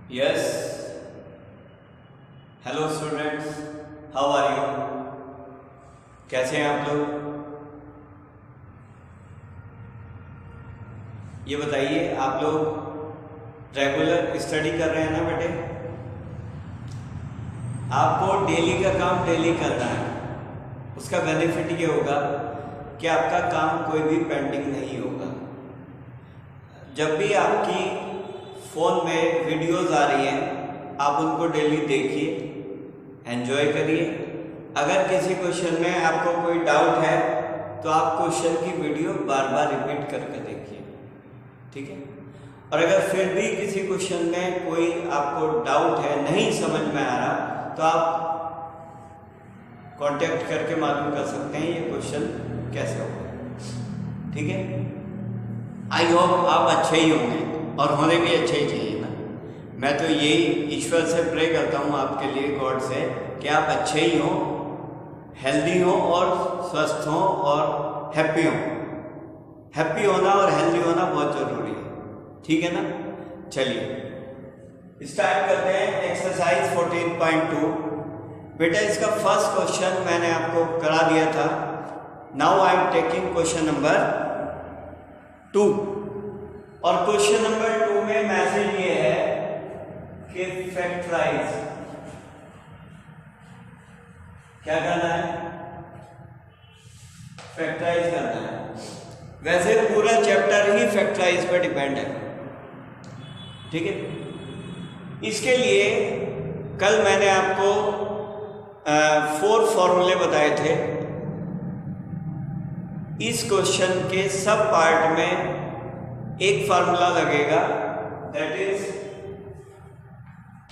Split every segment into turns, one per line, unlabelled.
Yes. Hello students, how are you? कैसे हैं आप लोग? ये बताइए, आप लोग रेगुलर स्टडी कर रहे हैं ना बेटे? आपको डेली का काम डेली करना है। उसका बेनिफिट ये होगा कि आपका काम कोई भी पेंडिंग नहीं होगा। जब भी आपकी फ़ोन में वीडियोस आ रही हैं, आप उनको डेली देखिए, एंजॉय करिए। अगर किसी क्वेश्चन में आपको कोई डाउट है तो आप क्वेश्चन की वीडियो बार बार रिपीट करके देखिए, ठीक है? और अगर फिर भी किसी क्वेश्चन में कोई आपको डाउट है, नहीं समझ में आ रहा, तो आप कांटेक्ट करके मालूम कर सकते हैं ये क्वेश्चन कैसे होगा, ठीक है? आई होप आप अच्छे ही होंगे और होने भी अच्छे ही चाहिए ना। मैं तो यही ईश्वर से प्रे करता हूँ आपके लिए, गॉड से, कि आप अच्छे ही हों, हेल्दी हों और स्वस्थ हों और हैप्पी हों। हैप्पी होना और हेल्दी होना बहुत ज़रूरी है, ठीक है ना? चलिए स्टार्ट करते हैं एक्सरसाइज 14.2। बेटा इसका फर्स्ट क्वेश्चन मैंने आपको करा दिया था। Now I am taking question number 2। और क्वेश्चन नंबर 2 में मैसेज ये है कि फैक्टराइज क्या करना है? फैक्टराइज करना है। वैसे पूरा चैप्टर ही फैक्टराइज पर डिपेंड है, ठीक है? इसके लिए कल मैंने आपको 4 फॉर्मूले बताए थे। इस क्वेश्चन के सब पार्ट में एक फार्मूला लगेगा, that is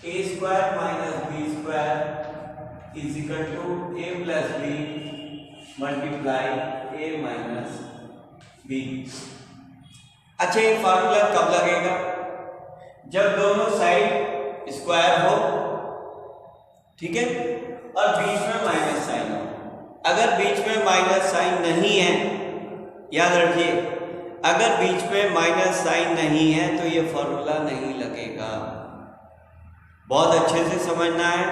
a square minus b square is equal to a plus b multiply a minus b. अच्छा, ये फार्मूला कब लगेगा? जब दोनों साइड स्क्वायर हो, ठीक है, और बीच में माइनस साइन हो। अगर बीच में माइनस साइन नहीं है, याद रखिए, अगर बीच में माइनस साइन नहीं है तो ये फॉर्मूला नहीं लगेगा। बहुत अच्छे से समझना है।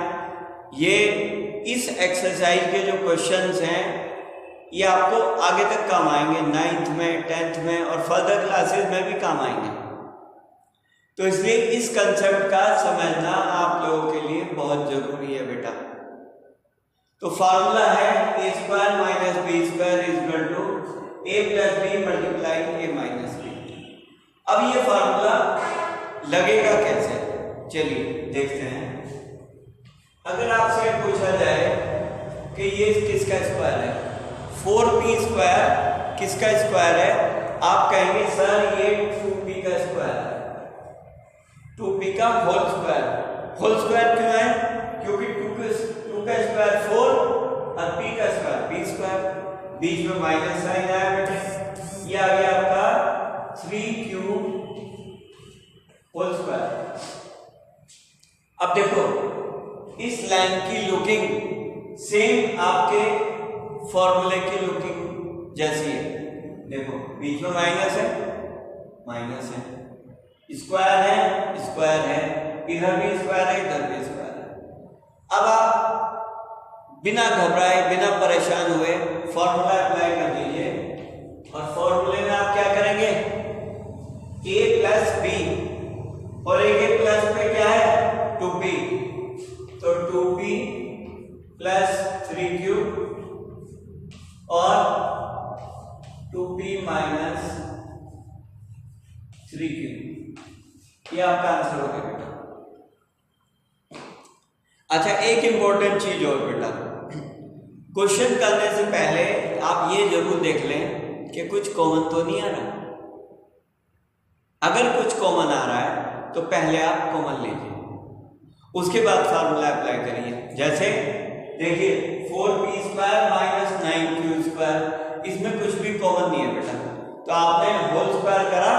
ये इस एक्सरसाइज के जो क्वेश्चंस हैं ये आपको आगे तक काम आएंगे, 9th में, 10th में और फर्दर क्लासेस में भी काम आएंगे। तो इसलिए इस कंसेप्ट का समझना आप लोगों के लिए बहुत जरूरी है बेटा। तो फार्मूला है a square minus b square is equal to a plus b multiply a minus b. अब ये फार्मूला लगेगा कैसे? चलिए देखते हैं। अगर आपसे पूछा जाए कि ये किसका स्क्वायर है, 4p स्क्वायर किसका स्क्वायर है, आप कहेंगे सर ये 2p का स्क्वायर है। 2p का होल स्क्वायर। होल स्क्वायर क्यों है? क्योंकि 2 का स्क्वायर 4 और p का स्क्वायर p स्क्वायर। बीच में माइनस साइन आया बेटे, ये आ गया आपका 3q होल स्क्वायर। अब देखो, इस लाइन की लुकिंग सेम आपके फॉर्मूले की लुकिंग जैसी है। देखो बीच में माइनस है, माइनस है, स्क्वायर है, स्क्वायर है, इधर भी स्क्वायर है, इधर भी स्क्वायर है। अब आप बिना घबराए, बिना परेशान हुए फॉर्मूला अप्लाई कर दीजिए। और फॉर्मूले में आप क्या करेंगे? a प्लस बी, और a के प्लस पे क्या है? 2p, तो 2p प्लस 3q और 2p माइनस 3q, ये आपका आंसर हो गया बेटा। अच्छा, एक इंपॉर्टेंट चीज और बेटा, क्वेश्चन करने से पहले आप ये जरूर देख लें कि कुछ कॉमन तो नहीं आ रहा। अगर कुछ कॉमन आ रहा है तो पहले आप कॉमन लीजिए, उसके बाद फार्मूला अप्लाई करिए। जैसे देखिए 4p square minus 9q square, इसमें कुछ भी कॉमन नहीं है बेटा, तो आपने होल स्क्वायर करा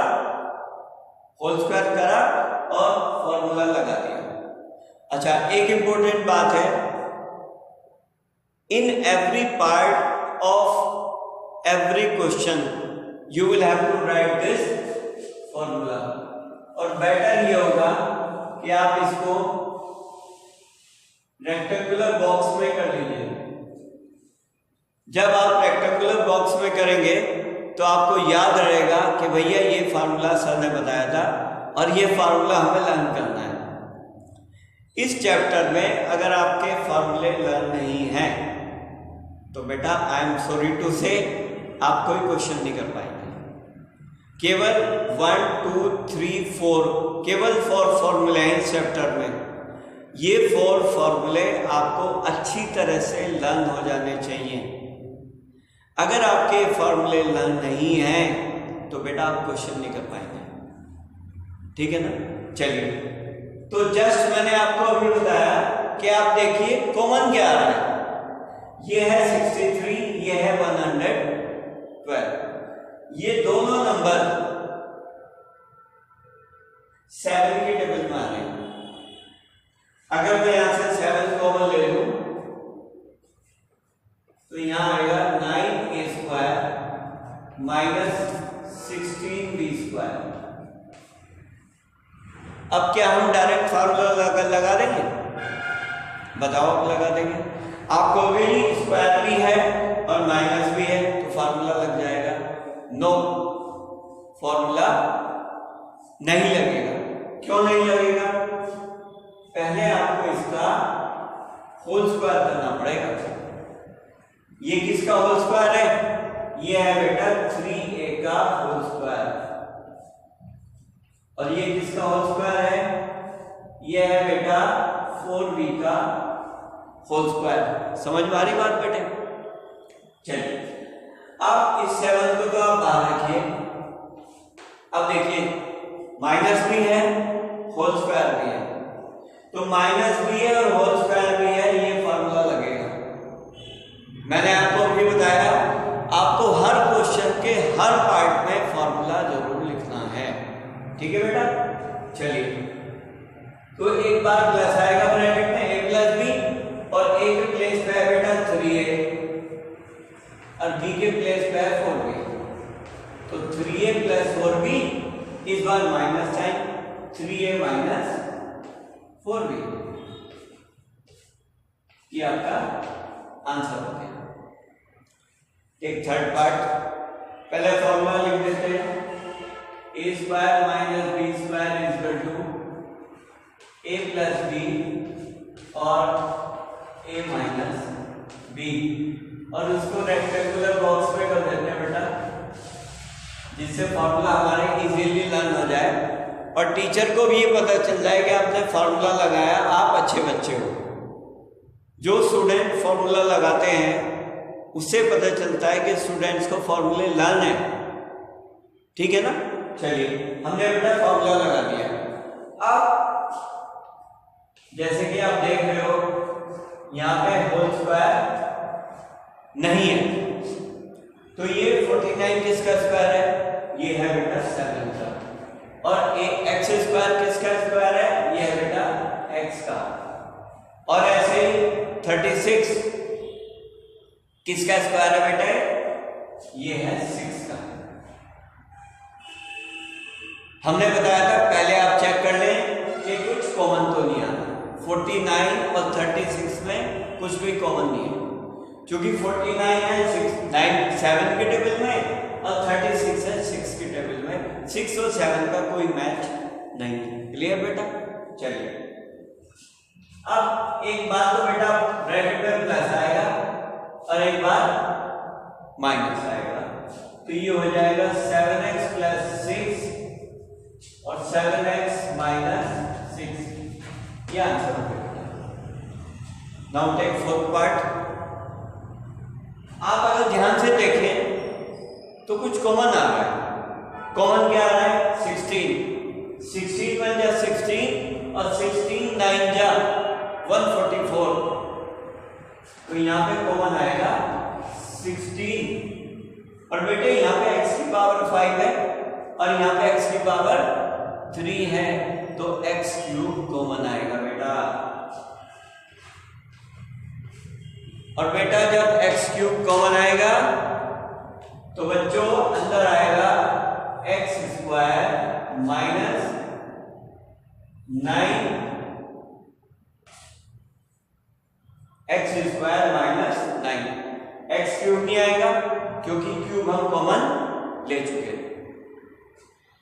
और फॉर्मूला लगा दिया। अच्छा, एक इंपॉर्टेंट बात है, in every part of every question you will have to write this formula. और बेटर ये होगा कि आप इसको रेक्टेंगुलर बॉक्स में कर लीजिए। जब आप रेक्टेंगुलर बॉक्स में करेंगे तो आपको याद रहेगा कि भैया ये फार्मूला सर ने बताया था और ये फार्मूला हमें लर्न करना है। इस चैप्टर में अगर आपके फार्मूले लर्न नहीं हैं तो बेटा आई एम सॉरी टू से आप कोई क्वेश्चन नहीं कर पाएंगे। केवल 1 2 3 4 केवल 4 फॉर्मूले हैं इस चैप्टर में। ये 4 फॉर्मूले आपको अच्छी तरह से लर्न हो जाने चाहिए। अगर आपके फॉर्मूले लर्न नहीं हैं तो बेटा आप क्वेश्चन नहीं कर पाएंगे, ठीक है ना। चलिए, तो जस्ट मैंने आपको अभी बताया कि आप देखिए कॉमन क्या आ रहा है। ये है 63, ये है 112। ये दोनों नंबर 7 की टेबल में आ रहे हैं। अगर मैं यहां से 7 कॉमन ले लूं तो यहां आएगा 9a² माइनस 16b²। अब क्या हम डायरेक्ट फार्मूला लगा देंगे? बताओ, लगा देंगे। आपको भी स्क्वायर भी है और माइनस भी है तो फार्मूला लग जाएगा। नो, फार्मूला नहीं लगेगा। क्यों नहीं लगेगा? पहले आपको इसका होल स्क्वायर करना पड़ेगा। ये किसका होल स्क्वायर है? ये है बेटा 3a का होल स्क्वायर। और ये किसका होल स्क्वायर है? ये है बेटा 4b का होल स्क्वायर। समझ में आ रही बात बेटे? चलिए, अब इस 7 को तो आप बाहर रखिए। अब देखिए माइनस भी है, होल स्क्वायर भी है, तो माइनस भी है और होल स्क्वायर भी है, ये फार्मूला लगेगा। मैंने आपको अभी बताया आपको हर क्वेश्चन के हर पार्ट में फार्मूला जरूर लिखना है, ठीक है बेटा। चलिए, तो एक बार प्लस आएगा ब्रैकेट में a प्लस बी, और a के प्लेस पे है बेटा 3a और b के प्लेस पे है 4b। तो 3a प्लस 4b, इस बार minus sign, 3a minus 4b, ये आपका आंसर हो गया। एक थर्ड पार्ट, पहले फॉर्मूला लिख देते हैं। a square minus b square is equal to a plus b और a माइनस b, और उसको रेक्टेंगुलर बॉक्स में कर देते हैं बेटा, जिससे फॉर्मूला हमारे इजीली लर्न हो जाए और टीचर को भी ये पता चल जाए कि आपने फॉर्मूला लगाया, आप अच्छे बच्चे हो। जो स्टूडेंट फॉर्मूला लगाते हैं उससे पता चलता है कि स्टूडेंट्स को फॉर्मूले लर्न है, ठीक है ना। चलिए, हमने बेटा फॉर्मूला लगा दिया। अब जैसे कि आप देख रहे हो यहाँ पे होल स्क्वायर नहीं है, तो ये 49 किसका स्क्वायर है? ये है बेटा 7 का। और एक्स स्क्वायर किसका स्क्वायर है? ये है बेटा x का। और ऐसे ही 36 किसका स्क्वायर है बेटा? ये है 6 का। हमने बताया था पहले आप चेक कर लें कि कुछ कॉमन तो नहीं आता। 49 और 36 में कुछ भी कॉमन नहीं है, क्योंकि 49 है 7 के टेबल में और 36 है 6 के टेबल में। 6 और 7 का कोई मैच नहीं। क्लियर बेटा? चलिए, अब एक बार तो बेटा ब्रैकेट में प्लस आएगा और एक बार माइनस आएगा, तो ये हो जाएगा 7x प्लस 6 और 7x माइनस 6। ये आंसर हो गया। Now take fourth part. आप अगर ध्यान से देखें तो कुछ कॉमन आ रहा है। कॉमन क्या आ रहा है? 16 1 जा 16 और 16 9 जा 144, तो यहाँ पे कॉमन आएगा 16। और बेटे यहाँ पे x की पावर 5 है और यहाँ पे x की पावर 3 है, तो x क्यूब कॉमन आएगा बेटा। और बेटा जब x क्यूब कॉमन आएगा तो बच्चों अंदर आएगा x square minus 9 x square minus 9। X cube नहीं आएगा क्योंकि क्यूब हम कॉमन ले चुके हैं।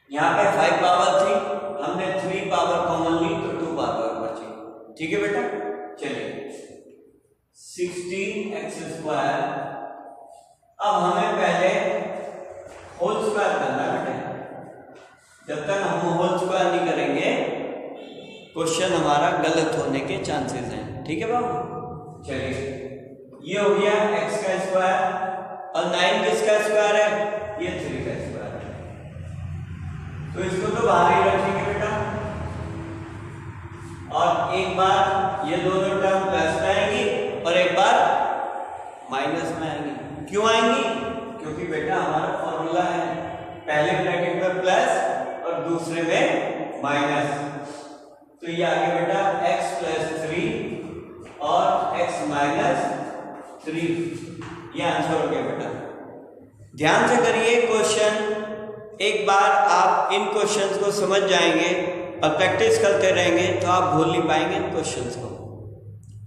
यहाँ पे 5 पावर थी, हमने 3 पावर कॉमन ली तो 2 पावर बची। ठीक है बेटा, चलिए 16x स्क्वायर। अब हमें पहले होल स्क्वायर करना है बेटा। जब तक हम होल स्क्वायर नहीं करेंगे क्वेश्चन हमारा गलत होने के चांसेस हैं। ठीक है बाबू, चलिए ये हो गया x का स्क्वायर और 9 किसका स्क्वायर है, ये 3 का स्क्वायर है। तो इसको तो बाहर ही रखेंगे बेटा, और एक बार ये दोनों टर्म प्लस में आएंगी और एक बार माइनस में आएंगी। क्यों आएंगी, क्योंकि बेटा हमारा फॉर्मूला है पहले ब्रैकेट में प्लस और दूसरे में माइनस। तो ये आगे बेटा x प्लस 3 और x माइनस 3, ये आंसर हो गया बेटा। ध्यान से करिए क्वेश्चन, एक बार आप इन क्वेश्चंस को समझ जाएंगे और प्रैक्टिस करते रहेंगे तो आप भूल नहीं पाएंगे इन क्वेश्चंस को,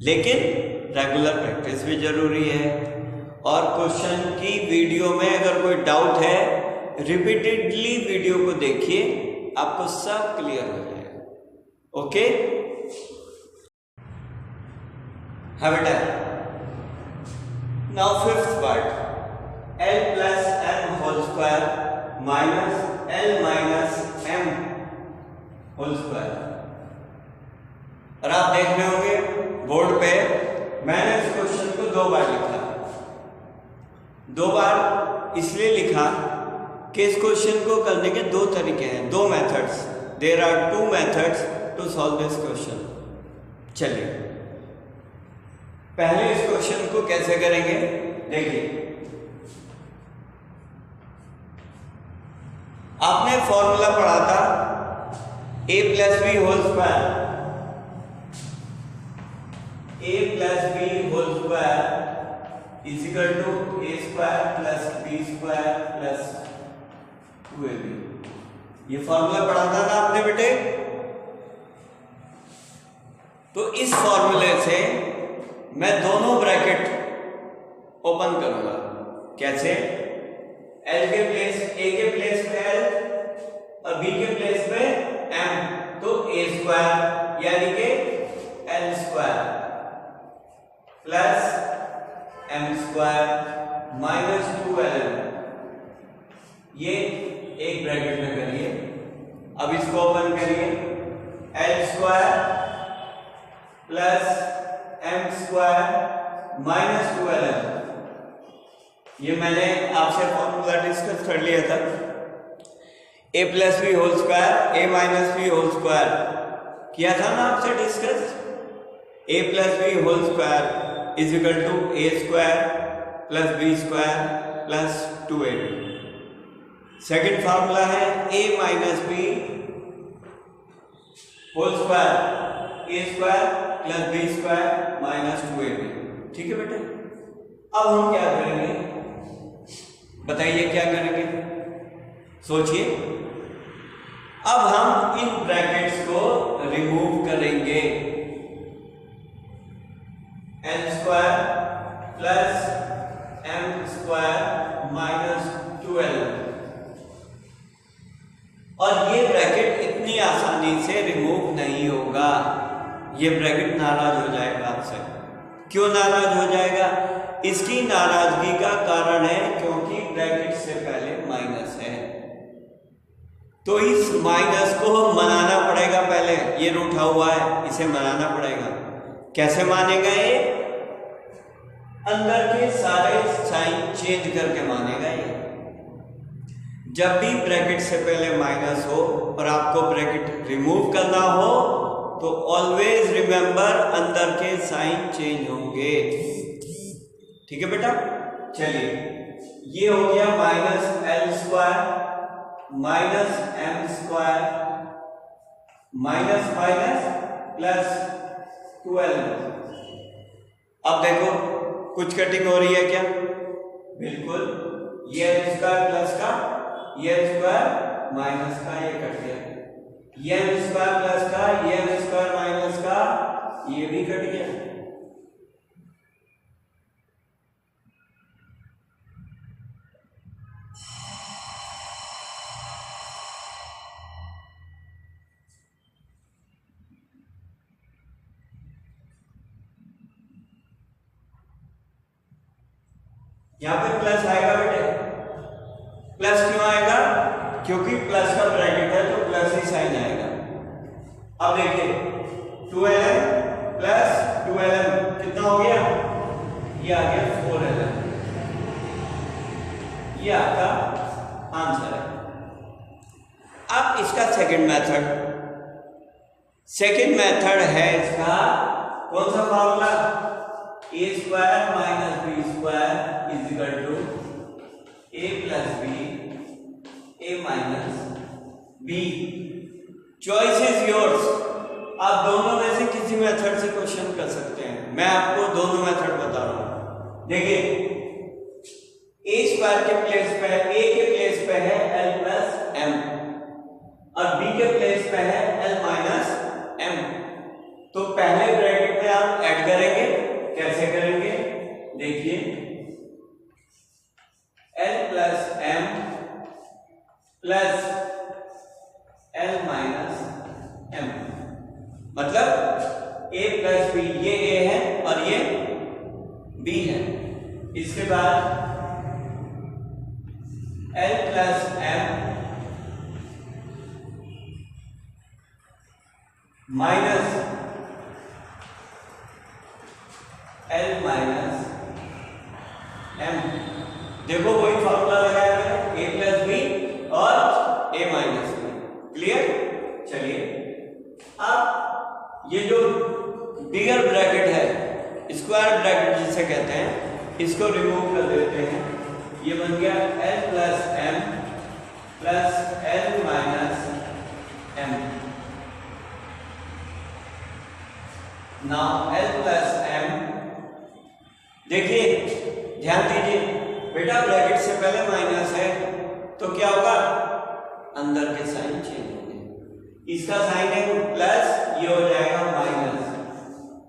लेकिन रेगुलर प्रैक्टिस भी जरूरी है। और क्वेश्चन की वीडियो में अगर कोई डाउट है रिपीटेडली वीडियो को देखिए, आपको सब क्लियर हो जाएगा। Okay, have it done. Now fifth part, L plus M whole square minus L minus M whole square। और आप देख रहे होंगे बोर्ड पे मैंने इस क्वेश्चन को 2 बार लिखा। 2 बार इसलिए लिखा कि इस क्वेश्चन को करने के 2 तरीके हैं, 2 methods. There are 2 methods to solve this question. चलिए पहले इस क्वेश्चन को कैसे करेंगे देखिए। आपने फॉर्मूला पढ़ा था a plus b whole square, a plus b whole square is equal to a square plus b square plus 2ab। ये फॉर्मूला पढ़ा था ना आपने बेटे। तो इस फॉर्मूले से मैं दोनों ब्रैकेट ओपन करूंगा। कैसे, L के प्लेस, A के प्लेस पे L और B के प्लेस पे M, तो A स्क्वायर यानी कि L square plus M square minus 2LM, ये एक ब्रैकेट में करिए। अब इसको ओपन करिए, L square plus M square minus 2LM। ये मैंने आपसे फॉर्मूला डिस्कस कर लिया था, a plus b whole square a minus b whole square किया था ना आपसे discuss. a plus b whole square is equal to a square plus b square plus 2ab। Second formula है a minus b whole square a square plus b square minus 2ab। ठीक है बेटे, अब हम क्या करेंगे बताइए, क्या करेंगे सोचिए। अब हम इन ब्रैकेट्स को रिमूव करेंगे। n square plus m square minus 2l, और ये ब्रैकेट इतनी आसानी से रिमूव नहीं होगा। ये ब्रैकेट नाराज हो जाएगा आपसे। क्यों नाराज हो जाएगा, इसकी नाराजगी का कारण है क्योंकि ब्रैकेट से पहले माइनस है, तो इस माइनस को मनाना पड़ेगा। पहले ये रूठा हुआ है, इसे मनाना पड़ेगा। कैसे मानेगा ये, अंदर के सारे साइन चेंज करके मानेगा ये। जब भी ब्रैकेट से पहले माइनस हो और आपको ब्रैकेट रिमूव करना हो तो ऑलवेज रिमेंबर अंदर के साइन चेंज होंगे। ठीक है बेटा, चलिए ये हो गया minus l square minus m square minus minus plus 12। अब देखो कुछ कटिंग हो रही है क्या, बिल्कुल। ये m स्क्वायर प्लस का, ये m स्क्वायर माइनस का, ये कट गया। ये m स्क्वायर प्लस का, ये कट गया। यहां पे प्लस आएगा बेटे, प्लस क्यों आएगा? क्योंकि प्लस का ब्रैकेट है तो प्लस ही साइन आएगा। अब देखिए 2ln प्लस 2ln कितना हो गया? ये आ गया 4ln। ये आपका आंसर है। अब इसका सेकंड मेथड है इसका कौन सा formula? a square minus b square is equal to a plus b a minus b। Choice is yours. आप दोनों में से किसी मेथड से क्वेश्चन कर सकते हैं। मैं आपको दोनों मेथड बता रहा हूं। देखिए a स्क्वायर के प्लेस पे है, a के प्लेस पे है l प्लस m और b के प्लेस पे है l माइनस m। तो पहले ब्रैकेट में आप ऐड करेंगे। कैसे करेंगे? देखिए l plus m plus l minus m, मतलब a प्लस b, ये a है और ये b है। इसके बाद l plus m minus l minus m। देखो वही फॉर्मूला लगाया मैंने, a प्लस b और a माइनस b। क्लियर? चलिए अब ये जो बिगर ब्रैकेट है, स्क्वायर ब्रैकेट जिसे कहते हैं, इसको रिमूव कर देते हैं। ये बन गया l plus m plus l minus m। Now l plus m, देखिए ध्यान दीजिए बेटा, ब्रैकेट से पहले माइनस है तो क्या होगा? अंदर के साइन चेंज होंगे। इसका साइन है प्लस, ये हो जाएगा माइनस,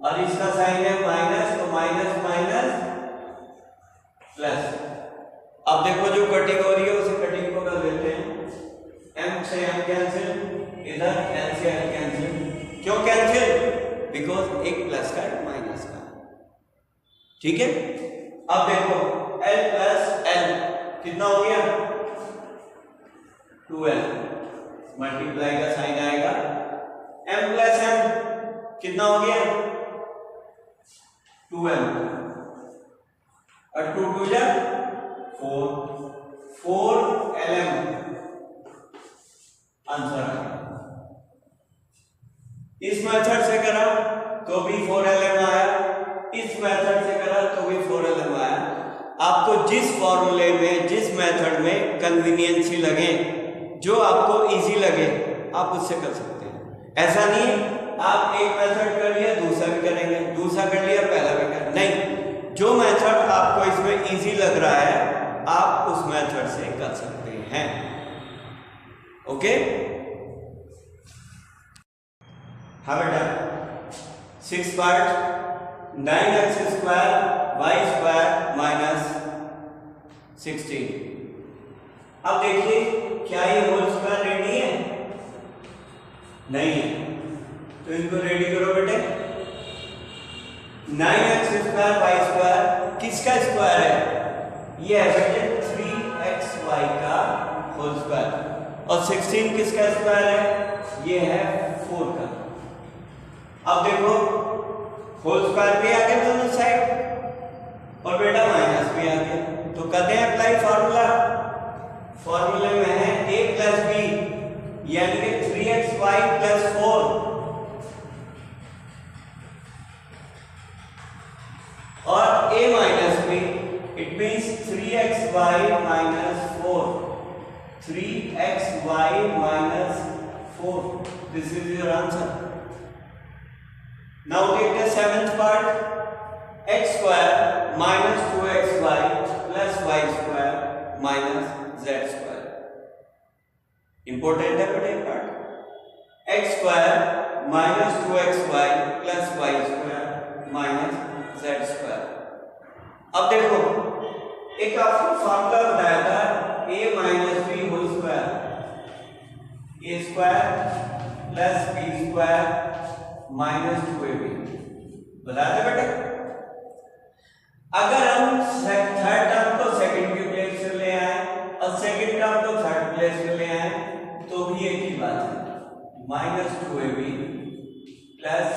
और इसका साइन है माइनस, तो माइनस माइनस प्लस। अब देखो जो कटिंग हो रही है उसे कटिंग को कर देते हैं। m से m कैंसिल, इधर n से n कैंसिल। क्यों कैंसिल? बिकॉज एक प्लस का एक माइनस का। ठीक है? अब देखो l प्लस l कितना हो गया? 2l, मल्टीप्लाई का साइन आएगा। m प्लस m कितना हो गया? 2m, और 2 2 जा 4, 4lm आंसर है। इस मेथड से करा तो भी 4lm आया, इस मेथड से करा तो भी 4lm आया। आपको जिस फॉर्मूले में, जिस मेथड में कन्वीनियंसी लगे, जो आपको इजी लगे, आप उससे कर सकते हैं। ऐसा नहीं आप एक मेथड कर लिया दूसरा भी करेंगे, दूसरा कर लिया पहला भी कर, नहीं, जो मेथड आपको इसमें इजी लग रहा है आप उस मेथड से कर सकते हैं। ओके? हाँ बेटा, 6 part 9x square y square minus 16। अब देखिए क्या ये होल स्क्वायर रेडी है? नहीं है, तो इनको रेडी करो बेटे। 9x स्क्वायर y स्क्वायर किसका स्क्वायर है? ये है बेटे 3xy का होल स्क्वायर, और 16 किसका स्क्वायर है? ये है 4 का। अब देखो होल स्क्वायर भी आ गया दोनों साइड, और बेटा माइनस भी आ गया, तो करते हैं अप्लाई फॉर्मूला। फॉर्मूले में है a प्लस b, यानी कि 3xy प्लस 4, और a minus b, it means 3xy minus 4, 3xy minus 4। This is your answer. Now take the 7th part, x square minus 2xy plus y square minus z square। Important है बेटे part. x square minus 2xy plus y square एक आपको formula बताया था a minus b whole square, a square plus b square minus 2ab बताया था बेटे। अगर हम थर्ड टर्म को सेकंड की प्लेस पे ले आए और सेकंड टर्म को थर्ड प्लेस पे ले आए तो भी एक ही बात है, minus 2ab plus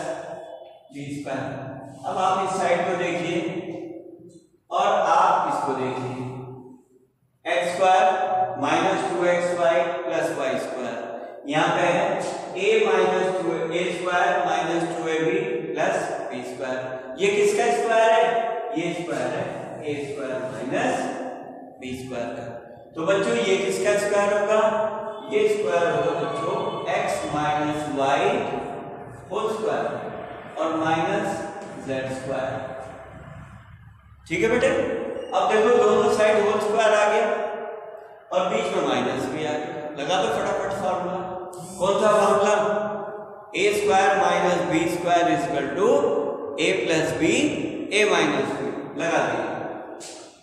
b square. अब आप इस साइड को देखिए और आप इसको देखिए, x square minus 2xy plus y square, यहाँ पे है a minus 2a square minus 2ab plus b square. ये किसका स्क्वायर है? ये स्क्वायर है a square minus b square का। तो बच्चों ये किसका स्क्वायर होगा? ये स्क्वायर होगा बच्चों x minus y whole square और माइनस जेड स्क्वायर। ठीक है बेटे। अब देखो दोनों साइड होल स्क्वायर आ गया और बीच में माइनस भी आ गया। लगा दो फटाफट फार्मूला। कौन सा formula? A square minus b square is equal to a plus b a minus b. लगा दिया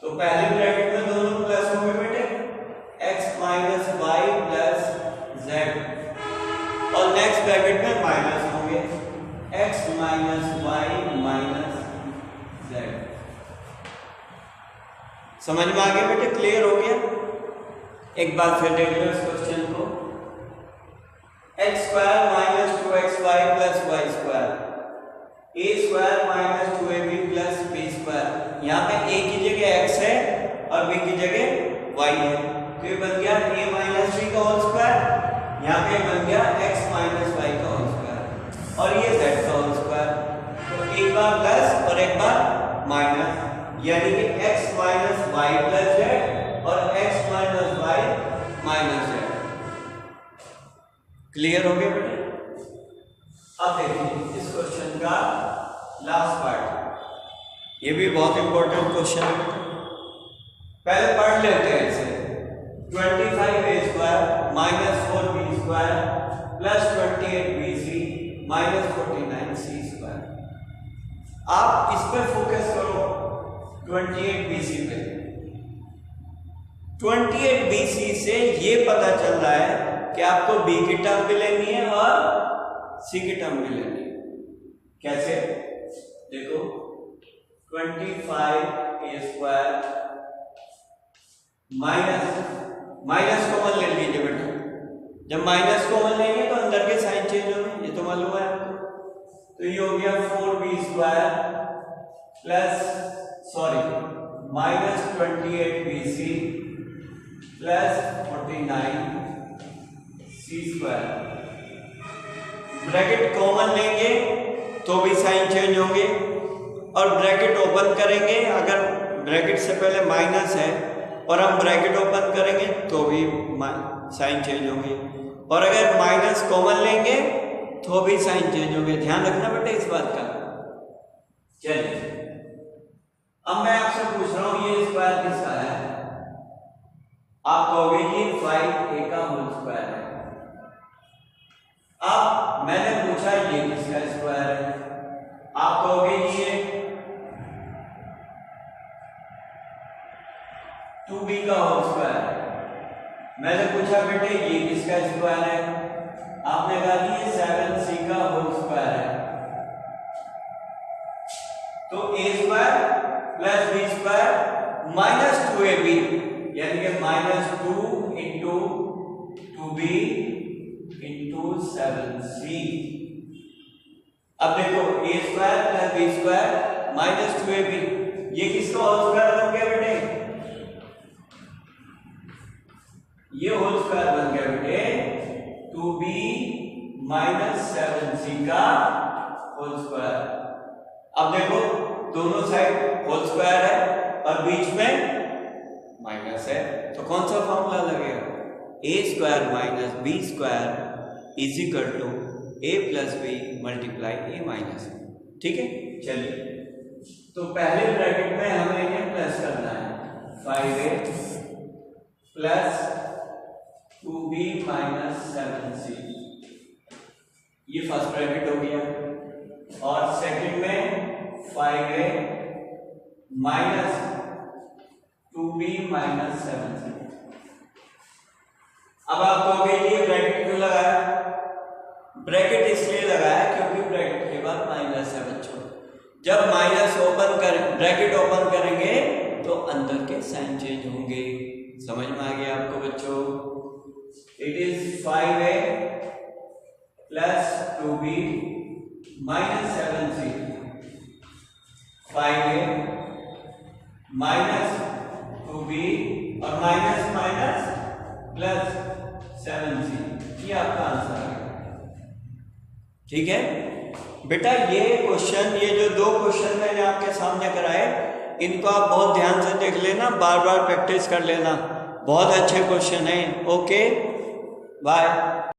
तो पहले ब्रैकेट में दोनों प्लस होंगे बेटे, x minus y plus z, और नेक्स्ट ब्रैकेट में माइनस होंगे, x minus y minus z. समझ में आ गया बेटे? क्लियर हो गया? एक बार फिर देख लो इस क्वेश्चन को, x square minus 2xy plus y square, a square minus 2ab plus b square. यहाँ पे a की जगह x है और b की जगह y है, तो ये बन गया a माइनस बी का होल स्क्वायर, यहाँ पे बन गया x माइनस वाई का होल स्क्वायर और ये z का होल स्क्वायर। तो एक बार प्लस और एक बार माइनस, यानी कि x minus y plus z और x minus y minus z. Clear हो गया बेटे? अब देखिए इस क्वेश्चन का लास्ट पार्ट, ये भी बहुत इंपॉर्टेंट क्वेश्चन है बेटे। पहले पढ़ लेते हैं इसे। 25a square minus 4b square plus 28bc minus 49c square. आप इस पर फोकस करो 28bc पे। 28bc से ये पता चल रहा है कि आपको b की टर्म भी लेनी है और c की टर्म भी लेनी है। कैसे? देखो 25a स्क्वायर माइनस कॉमन ले लीजिए बेटा। जब माइनस कॉमन लेंगे तो अंदर के साइन चेंज होंगे, ये तो मालूम है आपको। तो ये हो गया 4b square plus minus 28bc plus 49c square. Bracket common लेंगे तो भी साइन चेंज होंगे और ब्रैकेट ओपन करेंगे, अगर ब्रैकेट से पहले माइनस है और हम ब्रैकेट ओपन करेंगे तो भी साइन चेंज होंगे, और अगर माइनस कॉमन लेंगे तो भी साइन चेंज होंगे। ध्यान रखना बेटे इस बात का। चलिए अब मैं आपसे पूछ रहा हूं ये स्क्वायर किसका है? आप कहोगे जी 5a का होल स्क्वायर है। अब मैंने पूछा ये किसका स्क्वायर है? आप कहोगे जी ये 2b का होल स्क्वायर है। मैंने पूछा बेटे ये किसका स्क्वायर है? आपने कहा जी ये 7c का होल स्क्वायर है। तो a square plus b square minus 2ab, यानी कि minus 2 into 2b into 7c। अब देखो a square plus b square minus 2ab, ये किसका होल स्क्वायर बन गया बेटे? ये होल स्क्वायर बन गया बेटे 2b माइनस 7c का होल स्क्वायर। अब देखो दोनों साइड होल स्क्वायर है और बीच में माइनस है, तो कौन सा फॉर्मूला लगेगा? a square minus b square is equal to a plus b multiply a minus. ठीक है, चलिए तो पहले ब्रैकेट में हमें ये प्लस करना है 5a plus 2b minus 7c, ये फर्स्ट ब्रैकेट हो गया, और सेकंड में 5a minus 2b 2b minus 7c। अब आपको अभी ये ब्रैकेट क्यों लगाया? ब्रैकेट इसलिए लगाया क्योंकि ब्रैकेट के बाद -7 छोड़, जब माइनस ओपन कर ब्रैकेट ओपन करेंगे तो अंदर के साइन चेंज होंगे। समझ में आ गया आपको बच्चों? It is 5a plus 2b minus 7c। 5a minus 2b और माइनस माइनस प्लस 7c, ये आपका आंसर है। ठीक है बेटा, ये क्वेश्चन, ये जो दो क्वेश्चन मैंने आपके सामने कराए, इनको आप बहुत ध्यान से देख लेना, बार बार प्रैक्टिस कर लेना। बहुत अच्छे क्वेश्चन हैं। Okay bye.